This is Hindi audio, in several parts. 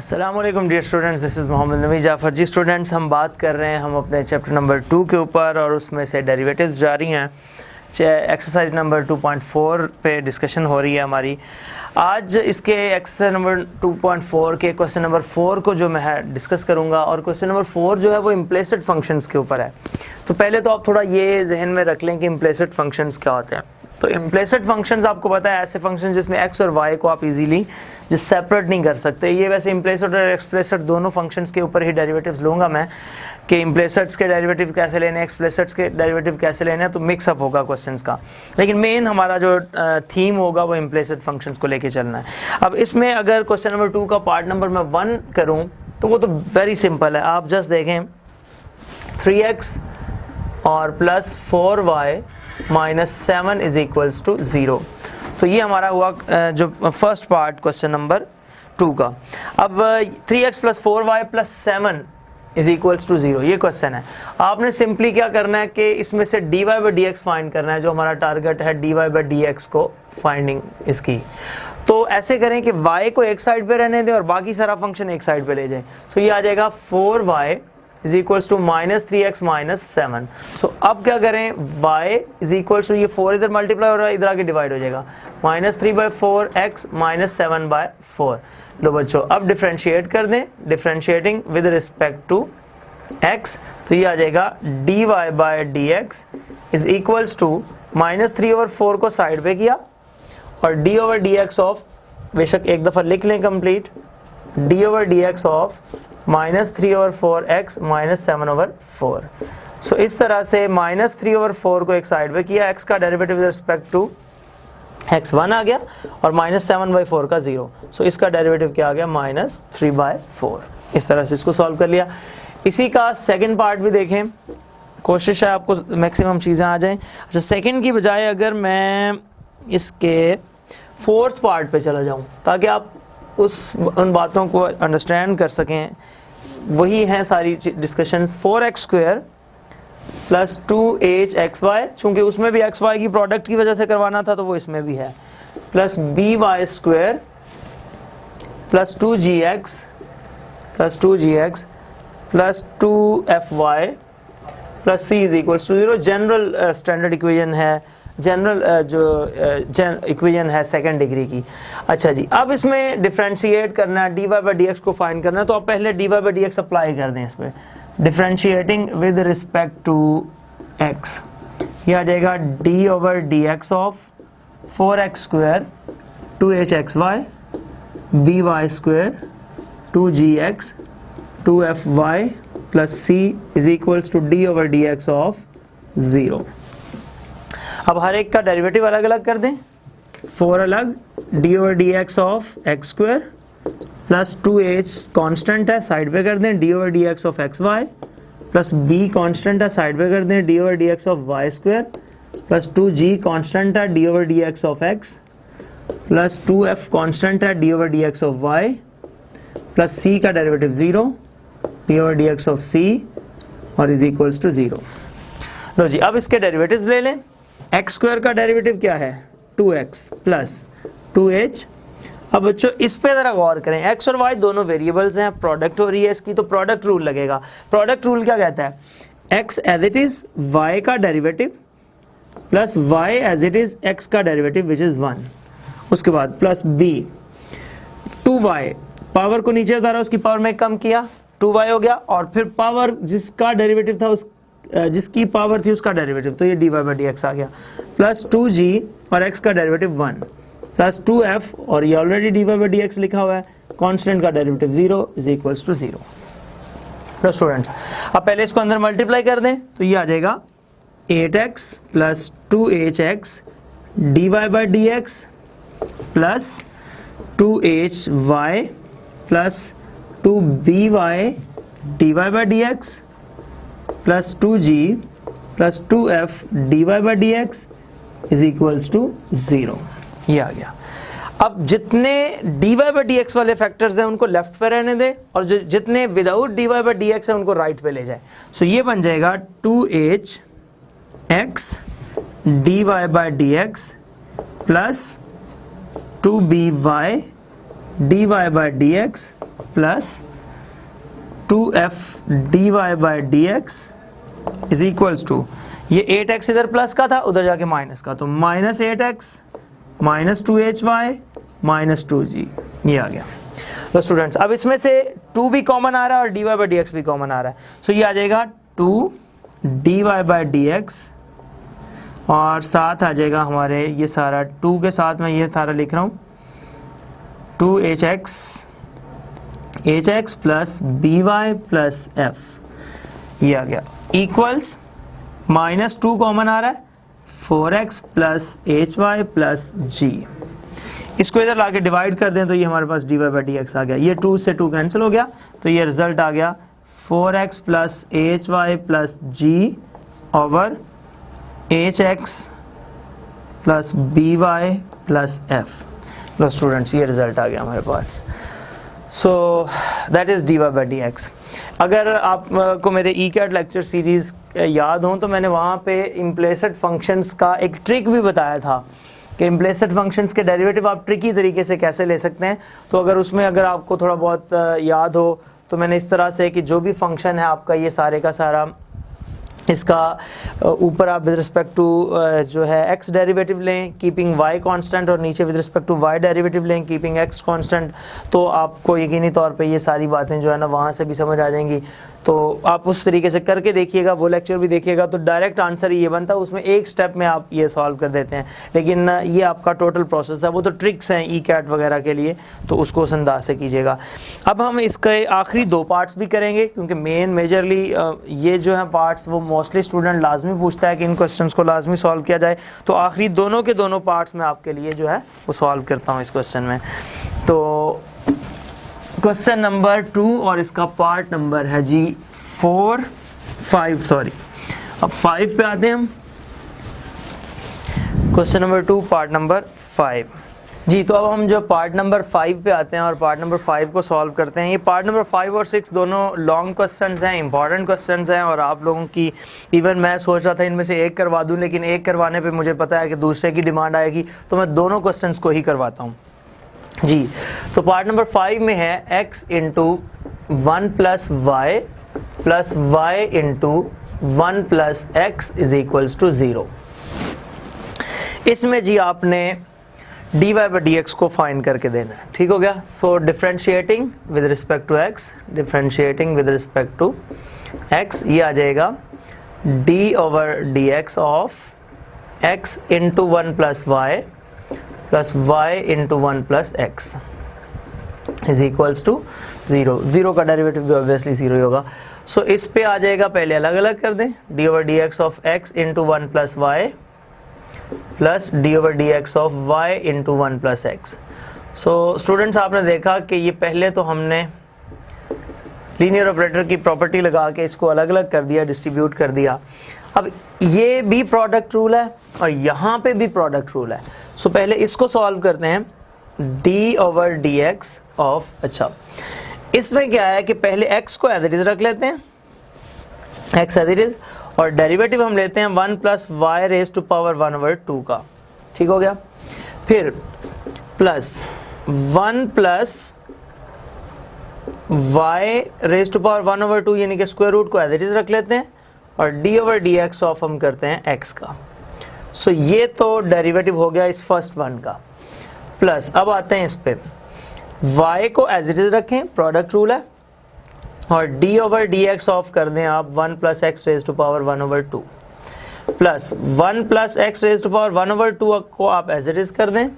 अस्सलाम वालेकुम dear students, this is Mohammad Navi Jafar. जी स्टूडेंट्स, हम बात कर रहे हैं हम अपने चैप्टर नंबर 2 के ऊपर और उसमें से डेरिवेटिव्स जारी हैं। एक्सरसाइज नंबर 2.4 पे डिस्कशन हो रही है हमारी। आज इसके एक्सरसाइज नंबर 2.4 के क्वेश्चन नंबर 4 को जो मैं डिस्कस करूंगा और क्वेश्चन नंबर 4 जो है वो इम्प्लिसिट फंक्शंस के ऊपर है। तो पहले तो आप थोड़ा ये जहन में रख लें कि इम्प्लिसिट फंक्शंस क्या होते हैं। तो इम्प्लिसिट फंक्शंस आपको पता है ऐसे फंक्शन जिसमें एक्स और वाई को आप इजीली जो सेपरेट नहीं कर सकते। ये वैसे इम्प्लिसिट और एक्सप्लिसिट दोनों फंक्शंस के ऊपर ही डेरिवेटिव्स लूँगा मैं कि इम्प्लिसिट्स के डेरिवेटिव कैसे लेने, एक्सप्लिसिट्स के डेरिवेटिव कैसे लेने, तो मिक्सअप होगा क्वेश्चंस का। लेकिन मेन हमारा जो थीम होगा वो इम्प्लिसिट फंक्शंस को लेके चलना है। अब इसमें अगर क्वेश्चन नंबर 2 का पार्ट नंबर मैं 1 करूँ तो वो तो वेरी सिंपल है। आप जस्ट देखें 3x और plus 4y minus 7 is equals to 0। तो ये हमारा हुआ जो फर्स्ट पार्ट क्वेश्चन नंबर 2 का। अब 3x plus 4y plus 7 is equals to 0 ये क्वेश्चन है। आपने सिंपली क्या करना है कि इसमें से dy by D x find करना है। जो हमारा टारगेट है dy बाई डी एक्स को फाइंडिंग इसकी। तो ऐसे करें कि y को एक साइड पे रहने दें और बाकी सारा फंक्शन एक साइड पे ले जाएं। तो ये आ जाएगा 4y is equals to minus 3x minus 7। So अब क्या करें, y इज इक्वल्स टू ये 4 इधर मल्टीप्लाई हो रहा है, इधर आके डिवाइड हो जाएगा माइनस 3/4x माइनस 7/4। लो बच्चों, अब डिफरेंशिएट कर दें, differentiating with respect to x। तो ये आ जाएगा dy by D x is equals to minus 3/4 को साइड पे किया और d over D x of, बेशक एक दफ़ा लिख लें complete, d over D x of minus 3/4x minus 7/4। So इस तरह से माइनस 3/4 को एक साइड पे किया, x का derivative with respect to x 1 आ गया और माइनस 7/4 का 0। सो इसका डेरिवेटिव क्या आ गया, माइनस 3/4। इस तरह से इसको सॉल्व कर लिया। इसी का सेकंड पार्ट भी देखें, कोशिश है आपको मैक्सिमम चीज़ें आ जाएं। अच्छा, सेकंड की बजाय अगर मैं इसके फोर्थ पार्ट पे चला जाऊं ताकि आप उन बातों को अंडरस्टैंड कर सकें, वही हैं सारी discussions. 4x square plus 2hxy, चूँकि उसमें भी xy की प्रोडक्ट की वजह से करवाना था तो वो इसमें भी है, प्लस by स्क्वायर plus 2gx plus 2gx plus 2fy plus c is equals to 0। General standard equation है, जनरल जो इक्वेशन है सेकंड डिग्री की। अच्छा जी, अब इसमें डिफरेंशिएट करना है, dy बाई डी एक्स को फाइंड करना है। तो आप पहले dy by D X apply कर दें इस पर, differentiating with respect to x। ये आ जाएगा d over D x of 4x square 2hxy by square 2gx 2fy plus c is equals to d over D x of 0। अब हर एक का डेरिवेटिव अलग अलग कर दें। 4 अलग, d over D x of x square plus 2h constant है साइड पे कर दें, d over D x of x y plus b constant है साइड पे कर दें, d over D x of y square plus 2g constant है d over D x of x plus 2f constant है d over D x of y plus c का derivative 0 d over D x of c और इज इक्वल्स टू 0। लो जी, अब इसके डेरिवेटिव्स ले लें। एक्स स्क्वायर का डेरिवेटिव क्या है, 2x प्लस 2h। अब बच्चों इस पे ज़रा गौर करें, x और y दोनों वेरिएबल्स हैं, प्रोडक्ट हो रही है इसकी, तो प्रोडक्ट रूल लगेगा। प्रोडक्ट रूल क्या कहता है, x as it is y का derivative plus y as it is x का डेरिवेटिव विच इज़ 1। उसके बाद प्लस b 2y, पावर को नीचे उतारा, उसकी पावर में कम किया, 2y हो गया, और फिर पावर जिसका डेरिवेटिव था उस जिसकी पावर थी उसका डेरिवेटिव, तो ये dy बाई डी एक्स आ गया, प्लस 2g और x का डेरिवेटिव 1 प्लस 2f और ये already dy by D x लिखा हुआ है, कांस्टेंट का डेरिवेटिव 0 इज इक्वल्स टू 0। तो स्टूडेंट्स अब पहले इसको अंदर मल्टीप्लाई कर दें तो ये आ जाएगा 8x plus 2hx dy by D x plus 2hy plus 2by dy by D x plus 2g plus 2f dy by D x is equals to 0। ये आ गया। अब जितने dy बाई डी एक्स वाले फैक्टर्स हैं उनको लेफ्ट पे रहने दें और जो जितने without dy by D x है उनको राइट पे ले जाए। सो ये बन जाएगा 2h x dy by D x plus 2by dy by D x plus 2f dy by D x is equals to, ये 8x इधर प्लस का था, उधर जाके माइनस का, तो minus 8x minus 2hy minus 2g, ये आ गया। तो स्टूडेंट्स अब इसमें से 2 भी कॉमन आ रहा है और dy बाई डी एक्स भी कॉमन आ रहा है, सो ये आ जाएगा 2 dy बाई डी एक्स, और साथ आ जाएगा हमारे ये सारा 2 के साथ मैं ये सारा लिख रहा हूँ 2hx plus by plus f, ये आ गया, इक्वल्स माइनस 2 कॉमन आ रहा है 4x plus hy plus g, इसको इधर लाके डिवाइड कर दें तो ये हमारे पास dy बाई डी एक्स आ गया, ये 2 से 2 कैंसिल हो गया, तो ये रिजल्ट आ गया 4x plus hy plus g over hx plus by plus f। लो स्टूडेंट्स ये रिजल्ट आ गया हमारे पास, so that is dy by D X. अगर आपको मेरे ई कैट लेक्चर सीरीज़ याद हो तो मैंने वहाँ पे इम्प्लिसिट फंक्शंस का एक ट्रिक भी बताया था कि इम्प्लिसिट फंक्शंस के डेरिवेटिव आप ट्रिकी तरीके से कैसे ले सकते हैं। तो अगर उसमें अगर आपको थोड़ा बहुत याद हो तो मैंने इस तरह से कि जो भी फंक्शन है आपका ये सारे का सारा, इसका ऊपर आप विद रिस्पेक्ट टू जो है x डेरिवेटिव लें कीपिंग y कांस्टेंट, और नीचे with respect to y derivative लें कीपिंग x कांस्टेंट, तो आपको यकीनी तौर पे ये सारी बातें जो है ना वहाँ से भी समझ आ जाएंगी। तो आप उस तरीके से करके देखिएगा, वो लेक्चर भी देखिएगा, तो डायरेक्ट आंसर ये बनता है, उसमें एक स्टेप में आप ये सॉल्व कर देते हैं, लेकिन ये आपका टोटल प्रोसेस है, वो तो ट्रिक्स हैं ई कैट वगैरह के लिए, तो उसको उस अंदाज से कीजिएगा। अब हम इसके आखिरी 2 पार्ट्स भी करेंगे क्योंकि मेजरली ये जो है पार्ट्स वो मोस्टली स्टूडेंट लाजमी पूछता है कि इन क्वेश्चंस को लाजमी सॉल्व किया जाए, तो आखिरी दोनों के दोनों पार्ट्स में आपके लिए जो है वो सॉल्व करता हूँ इस क्वेश्चन में। तो क्वेश्चन नंबर 2 और इसका पार्ट नंबर है जी 5 सॉरी, अब 5 पे आते हैं हम। क्वेश्चन नंबर 2 पार्ट नंबर 5 जी। तो अब हम जो पार्ट नंबर 5 पे आते हैं और पार्ट नंबर 5 को सॉल्व करते हैं। ये पार्ट नंबर 5 और 6 दोनों लॉन्ग क्वेश्चंस हैं, इंपॉर्टेंट क्वेश्चंस हैं, और आप लोगों की इवन मैं सोच रहा था इनमें से एक करवा दूं, लेकिन एक करवाने पे मुझे पता है कि दूसरे की डिमांड आएगी, तो मैं दोनों क्वेश्चंस को ही करवाता हूँ जी। तो पार्ट नंबर 5 में है x into 1 plus Y plus Y into 1 plus X is equals to 0। इसमें जी आपने dy बाई डी एक्स को फाइंड करके देना है, ठीक हो गया। So differentiating with respect to x, differentiating with respect to x, ये आ जाएगा d over D x of x into 1 plus Y plus y into 1 plus X is equals to 0। 0 का डेरिवेटिव भी ऑब्वियसली 0 ही होगा। सो इस पे आ जाएगा, पहले अलग अलग कर दें, d over D x of x into 1 plus Y plus d over D x of y into 1 plus x. So students आपने देखा कि ये पहले तो हमने लीनियर ऑपरेटर की प्रॉपर्टी लगा के इसको अलग अलग कर दिया, डिस्ट्रीब्यूट कर दिया। अब ये भी प्रोडक्ट रूल है और यहाँ पे भी प्रोडक्ट रूल है। सो पहले इसको सॉल्व करते हैं, d over D x of, अच्छा इसमें क्या है कि पहले x को एज इट इज रख लेते हैं, x एज इट इज, और डेरिवेटिव हम लेते हैं 1 plus y raise to power 1 over 2 का, ठीक हो गया। फिर plus 1 plus y raise to power 1 over 2 यानी कि स्क्वायर रूट को एज इट इज रख लेते हैं, और d over D x of हम करते हैं x का। सो ये तो डेरिवेटिव हो गया इस फर्स्ट वन का। प्लस अब आते हैं इस पे, y को एज इट इज रखें, प्रोडक्ट रूल है, और d over D x of कर दें आप 1 plus x raise to power 1 over 2 plus 1 plus x raise to power 1 over 2 को आप एज इट इज कर दें,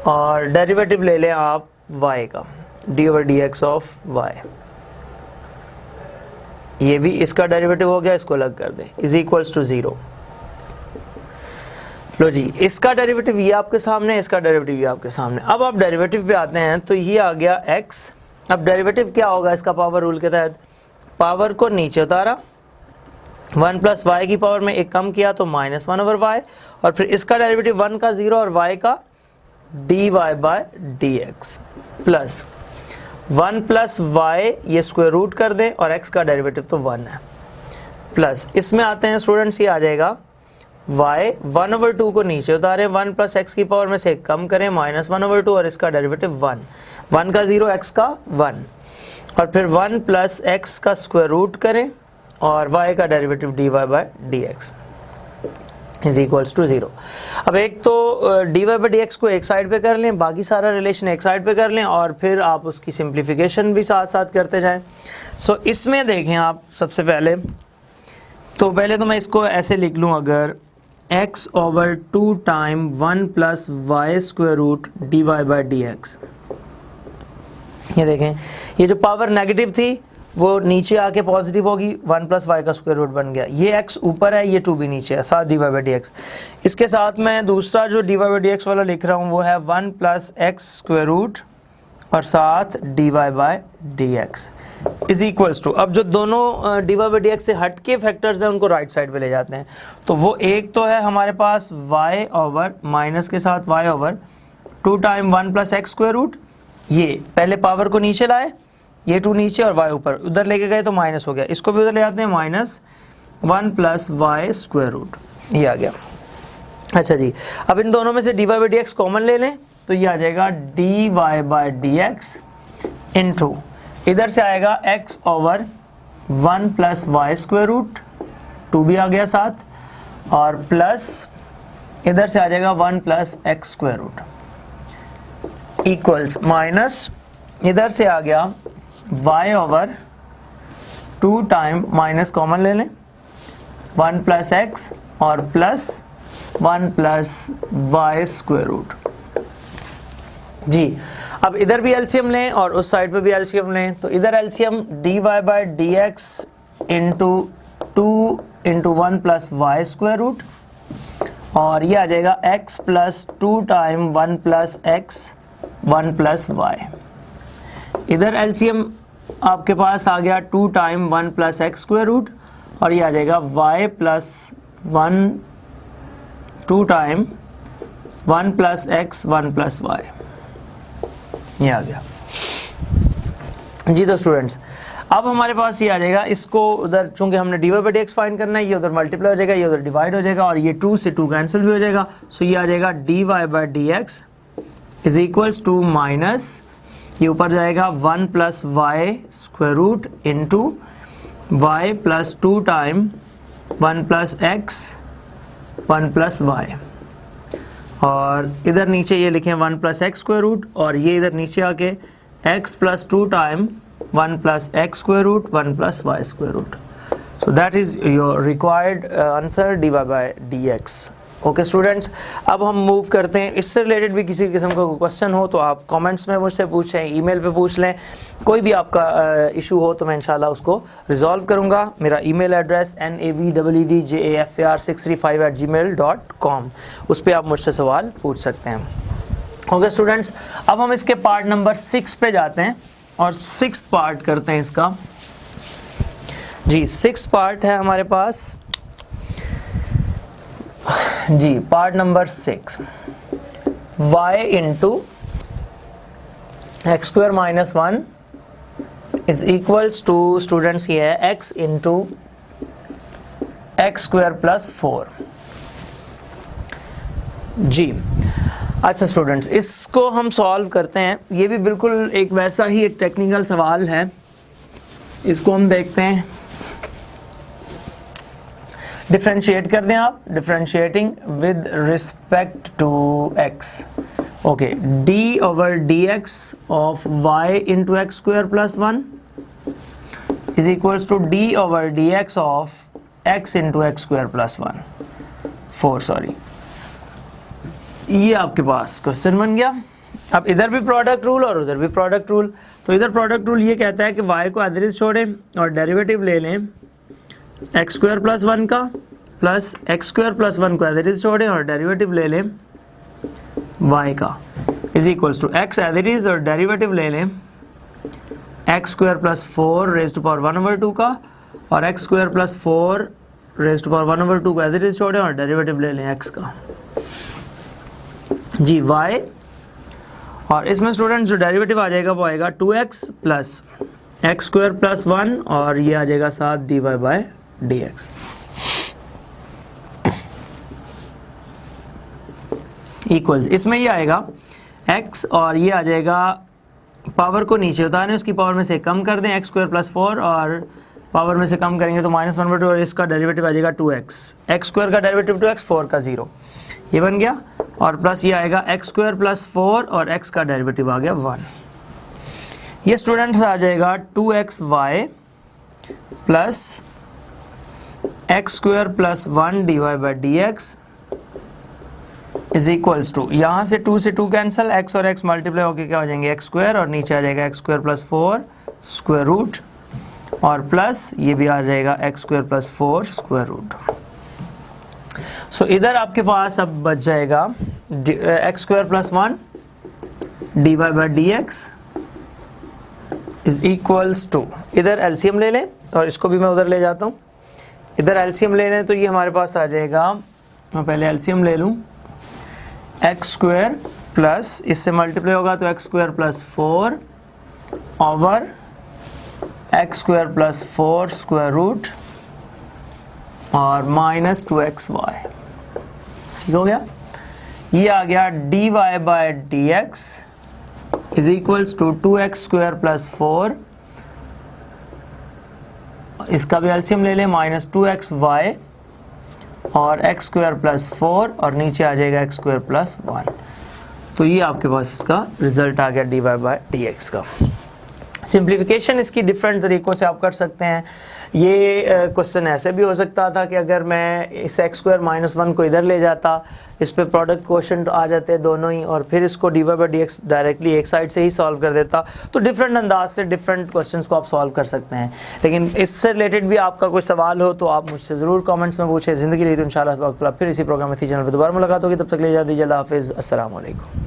और डेरिवेटिव ले लें आप y का, d over D x of y, ये भी इसका डेरिवेटिव हो गया, इसको अलग कर दें, इज इक्वल्स टू 0। लो जी, इसका डेरिवेटिव ये आपके सामने, इसका डेरिवेटिव ये आपके सामने। अब आप डेरिवेटिव पे आते हैं तो ये आ गया x। अब डेरिवेटिव क्या होगा इसका पावर रूल के तहत, पावर को नीचे उतारा, 1 प्लस वाई की पावर में एक कम किया तो माइनस 1 ओवर वाई, और फिर इसका डेरिवेटिव 1 का 0 और y का dy by d x, plus 1 plus y ये स्क्वायर रूट कर दें, और x का डेरिवेटिव तो 1 है, प्लस इसमें आते हैं स्टूडेंट्स, ये आ जाएगा y 1/2 को नीचे उतारें, 1 प्लस एक्स की पावर में से कम करें, -1/2 और इसका डेरिवेटिव 1 का 0 x का 1 और फिर 1 प्लस एक्स का स्क्वायर रूट करें और y का derivative dy/dx is equals to 0। अब एक तो dy/dx को एक साइड पे कर लें, बाकी सारा रिलेशन एक साइड पे कर लें और फिर आप उसकी सिंप्लीफिकेशन भी साथ साथ करते जाएं। सो इसमें देखें आप सबसे पहले तो मैं इसको ऐसे लिख लूँ, अगर x/2 time 1 plus Y square root dy/dx, ये देखें ये जो पावर नेगेटिव थी वो नीचे आके पॉजिटिव होगी, 1 प्लस वाई का स्क्वायर रूट बन गया, ये x ऊपर है, ये 2 भी नीचे है, साथ dy/dx। इसके साथ मैं दूसरा जो dy/dx वाला लिख रहा हूँ वो है 1 प्लस एक्स स्क्वायर रूट और साथ dy/dx इज इक्वल्स टू, अब जो दोनों dy/dx से हट के फैक्टर्स हैं उनको राइट साइड पे ले जाते हैं। तो वो एक तो है हमारे पास y ओवर माइनस के साथ y over 2 time 1 plus x square root, ये पहले पावर को नीचे लाए, ये 2 नीचे और y ऊपर, उधर लेके गए तो माइनस हो गया, इसको भी उधर ले जाते हैं, -1 प्लस वाई स्क्वायर रूट, ये आ गया। अच्छा जी, अब इन दोनों में से dy/dx कॉमन ले लें तो ये आ जाएगा dy/dx इनटू, इधर से आएगा x over 1 plus Y square root, 2 भी आ गया साथ, और प्लस इधर से आ जाएगा 1 plus x square root equals minus इधर से आ गया y over 2 time minus common ले लें 1 प्लस एक्स और plus 1 plus Y square root. जी, अब इधर भी एलसीएम लें और उस साइड पे भी एलसीएम लें, तो इधर LCM dy/dx into 2 into 1 plus Y square root और ये आ जाएगा x plus 2 time 1 plus x 1 plus y. इधर एलसीएम आपके पास आ गया 2 time 1 plus x square root और ये आ जाएगा y plus 1 2 time 1 plus x 1 plus y, ये आ गया। जी तो स्टूडेंट्स, अब हमारे पास ये आ जाएगा, इसको उधर चूंकि हमने dy/dx फाइंड करना है, ये उधर मल्टीप्लाई हो जाएगा, ये उधर डिवाइड हो जाएगा और ये 2 से 2 कैंसिल भी हो जाएगा। सो ये आ जाएगा dy/dx is equals to minus, ये ऊपर जाएगा 1 plus Y square root into y plus 2 time 1 plus x 1 plus y और इधर नीचे ये लिखें 1 प्लस एक्स स्क्वायर रूट और ये इधर नीचे आके x plus 2 time 1 plus x square root 1 plus Y square root. So that is your required answer dy/dx। Okay students, अब हम मूव करते हैं, इससे रिलेटेड भी किसी किस्म का कोई क्वेश्चन हो तो आप कमेंट्स में मुझसे पूछें, ईमेल पे पूछ लें, कोई भी आपका इशू हो तो मैं इंशाल्लाह उसको रिजॉल्व करूंगा। मेरा ईमेल एड्रेस navdeedjafr635@gmail.com, उस पर आप मुझसे सवाल पूछ सकते हैं। ओके स्टूडेंट्स, अब हम इसके पार्ट नंबर 6 पे जाते हैं और 6th पार्ट करते हैं इसका। जी 6th पार्ट है हमारे पास, जी part number 6, y into x square minus 1 is equals to, students ये है x into x square plus 4। जी अच्छा स्टूडेंट्स, इसको हम सॉल्व करते हैं, ये भी बिल्कुल एक वैसा ही एक टेक्निकल सवाल है, इसको हम देखते हैं। डिफरेंशिएट कर दें आप, differentiating with respect to x। Okay, d over dx of y into x square plus 1 is equals to d over dx of x into x square plus 4 sorry, ये आपके पास क्वेश्चन बन गया। अब इधर भी प्रोडक्ट रूल और उधर भी प्रोडक्ट रूल, तो इधर प्रोडक्ट रूल ये कहता है कि y को एज इट इज छोड़ें और डेरिवेटिव ले लें एक्स स्क्वायर प्लस 1 का प्लस एक्स स्क्वायर प्लस 1 को एज इट इज छोड़ें और डेरिवेटिव ले लें y का is equals to x as it is और डेरिवेटिव ले लें x square plus 4 raise to power 1/2 का और x square plus 4 raise to power 1/2 को एज इट इज छोड़ें और डेरिवेटिव ले लें x का। जी y, और इसमें स्टूडेंट जो डेरिवेटिव आ जाएगा वो आएगा 2x plus x square plus 1 और ये आ जाएगा साथ dy/dx। इक्वल्स, इसमें ये आएगा x और ये आ जाएगा, पावर को नीचे उतारें, उसकी पावर में से कम कर दें, एक्स स्क्वायर प्लस 4 और पावर में से कम करेंगे तो -1/2 और इसका डेरिवेटिव आ जाएगा 2x, एक्स स्क्वायर का डेरिवेटिव 2x, 4 का 0, ये बन गया, और प्लस ये आएगा एक्स स्क्वायर प्लस 4 और x का डेरिवेटिव आ गया 1। ये स्टूडेंट्स आ जाएगा 2xy plus x square plus 1 dy/dx is equals to, यहाँ से 2 से 2 कैंसिल, x और x मल्टीप्लाई होकर क्या हो जाएंगे एक्स स्क्वायर, और नीचे आ जाएगा X square plus 4 square root, और प्लस ये भी आ जाएगा X square plus 4 square root. So इधर आपके पास अब बच जाएगा X square plus 1 dy/dx is equals to, इधर एलसीएम ले लें और इसको भी मैं उधर ले जाता हूँ, इधर एलसीएम ले लें तो ये हमारे पास आ जाएगा, मैं पहले एलसीएम ले लूँ, एक्स स्क्वायर प्लस इससे मल्टीप्लाई होगा तो x square plus 4 over x square plus 4 square root और -2xy, ठीक हो गया। ये आ गया dy/dx is equals to 2x square plus 4, इसका भी एलसीएम ले लें, -2xy और एक्स स्क्वायर प्लस 4 और नीचे आ जाएगा एक्स स्क्वायर प्लस 1। तो ये आपके पास इसका रिजल्ट आ गया dy/dx का। सिंप्लीफिकेशन इसकी डिफरेंट तरीक़ों से आप कर सकते हैं। ये क्वेश्चन ऐसे भी हो सकता था कि अगर मैं इस एक्स स्क्वायर -1 को इधर ले जाता, इस पे प्रोडक्ट क्वोशंट आ जाते दोनों ही, और फिर इसको dy/dx डायरेक्टली एक साइड से ही सॉल्व कर देता, तो डिफरेंट अंदाज से डिफरेंट क्वेश्चंस को आप सॉल्व कर सकते हैं। लेकिन इससे रिलेटेड भी आपका कोई सवाल हो तो आप मुझसे ज़रूर कमेंट्स में पूछें। ज़िंदगी रही तो इंशाल्लाह फिर इसी प्रोग्राम में थी चैनल पर दोबारा मुलाकात होगी, तब तक ले जा दीजिए, अल्लाह हाफिज़, अस्सलाम वालेकुम।